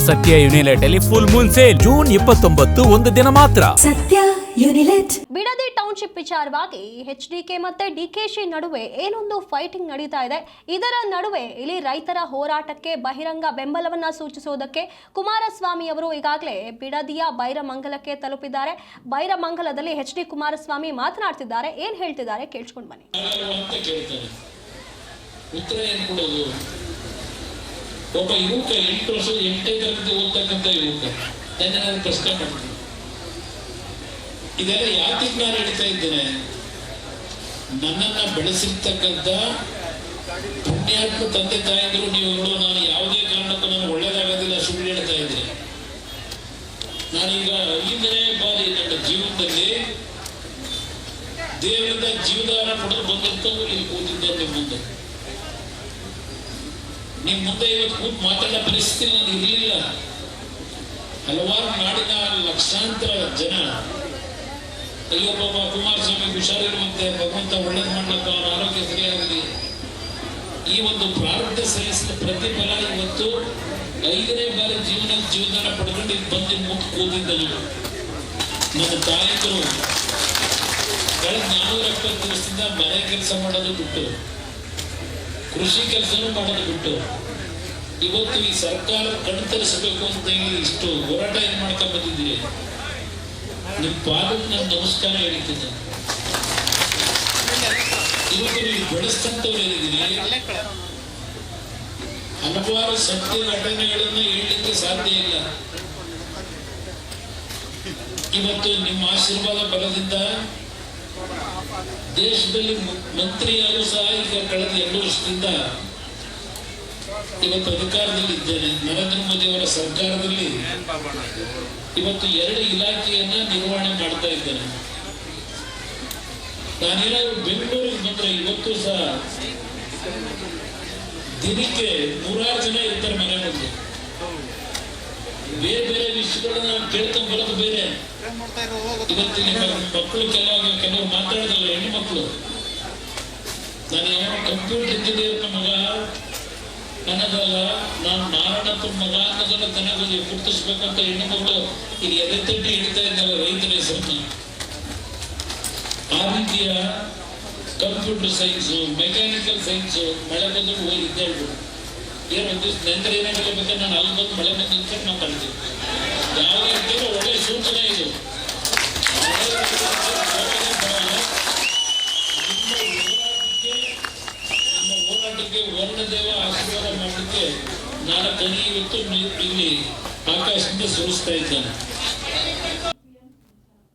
ಸತ್ಯ ಯುನಿಲೆಟ್ ಅಲ್ಲಿ full Moon sale June 29 ಒಂದು ದಿನ ಮಾತ್ರ. ಸತ್ಯ ಯುನಿಲೆಟ್. ಬಿಡದಿ ಟೌನ್ಶಿಪ್ ವಿಚಾರವಾಗಿ ಎಚ್ಡಿಕೆ ಮತ್ತೆ ಡಿಕೆಶಿ ನಡುವೆ ಏನೊಂದು ಫೈಟಿಂಗ್ ನಡೀತಾ ಇದೆ. ಇದರ ನಡುವೆ ಇಲ್ಲಿ ರೈತರ ಹೋರಾಟಕ್ಕೆ ಬಹಿರಂಗ ಬೆಂಬಲವನ್ನ ಸೂಚಿಸುವುದಕ್ಕೆ ಕುಮಾರಸ್ವಾಮಿ ಅವರು ಈಗಾಗಲೇ ಬಿಡದಿಯ ಬೈರಮಂಗಲಕ್ಕೆ ತಲುಪಿದ್ದಾರೆ. ಬೈರಮಂಗಲದಲ್ಲಿ ಎಚ್ ಡಿ ಕುಮಾರಸ್ವಾಮಿ ಮಾತನಾಡ್ತಿದ್ದಾರೆ. ಏನ್ ಹೇಳ್ತಿದ್ದಾರೆ ಕೇಳಿಸ್ಕೊಂಡು ಬನ್ನಿ. ಉತ್ತರ ಏನು ಕೊಡೋದು? ಒಬ್ಬ ಯುವಕ 8 ವರ್ಷ 8ನೇ ತರಗತಿ ಓದ್ತಕ್ಕಂಥ ಯುವಕ ನಾನು ಪ್ರಶ್ನೆ ಮಾಡ್ತೀನಿ, ಇದೆಲ್ಲ ಯಾತಿಗೆ ನಾನು ಹೇಳ್ತಾ ಇದ್ದೇನೆ? ನನ್ನನ್ನ ಬೆಳೆಸಿರ್ತಕ್ಕಂಥ ಪುಣ್ಯಾತ್ಮ ತಂದೆ ತಾಯಿಗಳು ನೀವುಗಳು ನಾನು ಯಾವುದೇ ಕಾರಣಕ್ಕೂ ನಾನು ಒಳ್ಳೇದಾಗೋದಿಲ್ಲ ಸುಳ್ಳು ಹೇಳ್ತಾ ಇದ್ದೆ. ನಾನೀಗ 5ನೇ ಬಾರಿ ನನ್ನ ಜೀವನದಲ್ಲಿ ದೇವರಿಂದ ಜೀವದಾನ ಪಡೆದು ಬಂದಿರ್ತಕ್ಕೂ ಇಲ್ಲಿ ಕೂತಿದ್ದೆ ನಿಮ್ಮ ಮುಂದೆ ಇವತ್ತು ಕೂತು ಮಾತಾಡೋ ಪರಿಸ್ಥಿತಿ ನನಗೆ ಇರಲಿಲ್ಲ. ಹಲವಾರು ನಾಡಿನ ಲಕ್ಷಾಂತರ ಜನ ಅಯ್ಯೋ ಬಾಬಾ ಕುಮಾರಸ್ವಾಮಿ ಹುಷಾರಿರುವಂತೆ, ಭಗವಂತ ಒಳ್ಳೇದು ಮಾಡಲಪ್ಪ, ಅವರ ಆರೋಗ್ಯ ಸರಿಯಾಗಲಿ, ಈ ಒಂದು ಪ್ರಾರಂಭ ಸಲ್ಲಿಸಿದ ಪ್ರತಿಫಲ ಇವತ್ತು 5ನೇ ಬಾರಿ ಜೀವದಾನ ಪಡ್ಕೊಂಡು ಇಲ್ಲಿ ಬಂದು ಮುಟ್ಟು ಕೂತಿದ್ದನು. ನನ್ನ ತಾಯಿಗಳು ಕಳೆದ 470 ದಿವಸದಿಂದ ಮನೆ ಕೆಲಸ ಮಾಡೋದು ಬಿಟ್ಟು ಕೃಷಿ ಕೆಲಸನೂ ಮಾಡೋದು ಬಿಟ್ಟು ಇವತ್ತು ಈ ಸರ್ಕಾರ ಕಣ್ತರಿಸಬೇಕು ಅಂತ ಹೇಳಿ ಇಷ್ಟು ಹೋರಾಟ ಏನು ಮಾಡ್ಕೊಂಡ್ ಬಂದಿದ್ದೀರಿ. ನಿಮ್ಮ ಪಾದಕ್ಕೆ ನಾನು ನಮಸ್ಕಾರ ಹೇಳ್ತಿದ್ದೆ. ಇವತ್ತು ನೀವು ಬೆಳೆಸ್ತಂತವ್ರು ಏನಿದ್ದೀರಿ, ಹಲವಾರು ಸತ್ಯ ಘಟನೆಗಳನ್ನು ಹೇಳಲಿಕ್ಕೆ ಸಾಧ್ಯ ಇಲ್ಲ. ಇವತ್ತು ನಿಮ್ಮ ಆಶೀರ್ವಾದ ಬಲದಿಂದ ದೇಶದಲ್ಲಿ ಮಂತ್ರಿಯಾಗೂ ಸಹ ಈಗ ಕಳೆದ 2 ವರ್ಷದಿಂದ ಇವತ್ತು ಅಧಿಕಾರದಲ್ಲಿ ಇದ್ದೇನೆ. ನರೇಂದ್ರ ಮೋದಿ ಅವರ ಸರ್ಕಾರದಲ್ಲಿ ಇವತ್ತು 2 ಇಲಾಖೆಯನ್ನ ನಿರ್ವಹಣೆ ಮಾಡ್ತಾ ಇದ್ದೇನೆ. ನಾನೇನಾದ್ರು ಬೆಂಗಳೂರಿಗೆ ಬಂದ್ರೆ ಇವತ್ತು ಸಹ ದಿನಕ್ಕೆ 100 ಜನ ಇರ್ತಾರೆ ಮನೆ ಮುಂದೆ. ಬೇರೆ ಬೇರೆ ವಿಷಯಗಳನ್ನ ನಾವು ಕೇಳ್ಕೊಂಡ್ ಬರೋದು ಬೇರೆ. ಇವತ್ತು ನಿಮ್ಮ ಮಕ್ಕಳು ಕೆಲವರು ಮಾತಾಡೋದಲ್ಲ, ಹೆಣ್ಣು ಮಕ್ಕಳು, ನಾನು ಯಾವ ಕಂಪ್ಯೂಟರ್ ಇಂಜಿನಿಯರ್ ಮಗ ನನಗಲ್ಲ, ನಾನು ನಾರಾಯಣಪ್ಪನ ಮಗ ಅನ್ನೋದನ್ನ ತನಗೆ ಗುರುತಿಸ್ಬೇಕಂತ ಹೆಣ್ಣು ಮಗಳು ಇಲ್ಲಿ ಎದೆತಟ್ಟಿ ಹಿಡಿತಾ ಇದ್ದಲ್ಲ ರೈತರ ಹೆಸರನ್ನ. ಆ ರೀತಿಯ ಕಂಪ್ಯೂಟರ್ ಸೈನ್ಸು, ಮೆಕ್ಯಾನಿಕಲ್ ಸೈನ್ಸು, ಮಳೆ ಬಂದು ಹೋಗಿದ್ದೆ ಹೇಳ್ಬಿಡು. ಏನು ಒಂದು ದಿವಸ ನೆಂದ್ರೆ ಏನಾಗಲ್ಲ ಬೇಕಾದ್ರೆ ನಾನು ಅಲ್ಲಿ ಬಂದು ಮಳೆ ಬಂದು ನಿಂತ್ಕೊಂಡು ನಾವು ಕಳಿತೀವಿ. ಯಾವ ರೀತಿಯ ಒಳ್ಳೆ ಸೂಚನೆ ಇದು. ನಿಮ್ಮ ಹೋರಾಟಕ್ಕೆ ವರ್ಣದೇವ ಆಶೀರ್ವಾದ ಮಾಡಲಿಕ್ಕೆ ನಾನು ಕನಿ ಇವತ್ತು ಇಲ್ಲಿ ಆಕಾಶದಿಂದ ಸುರಿಸ್ತಾ ಇದ್ದಾನೆ.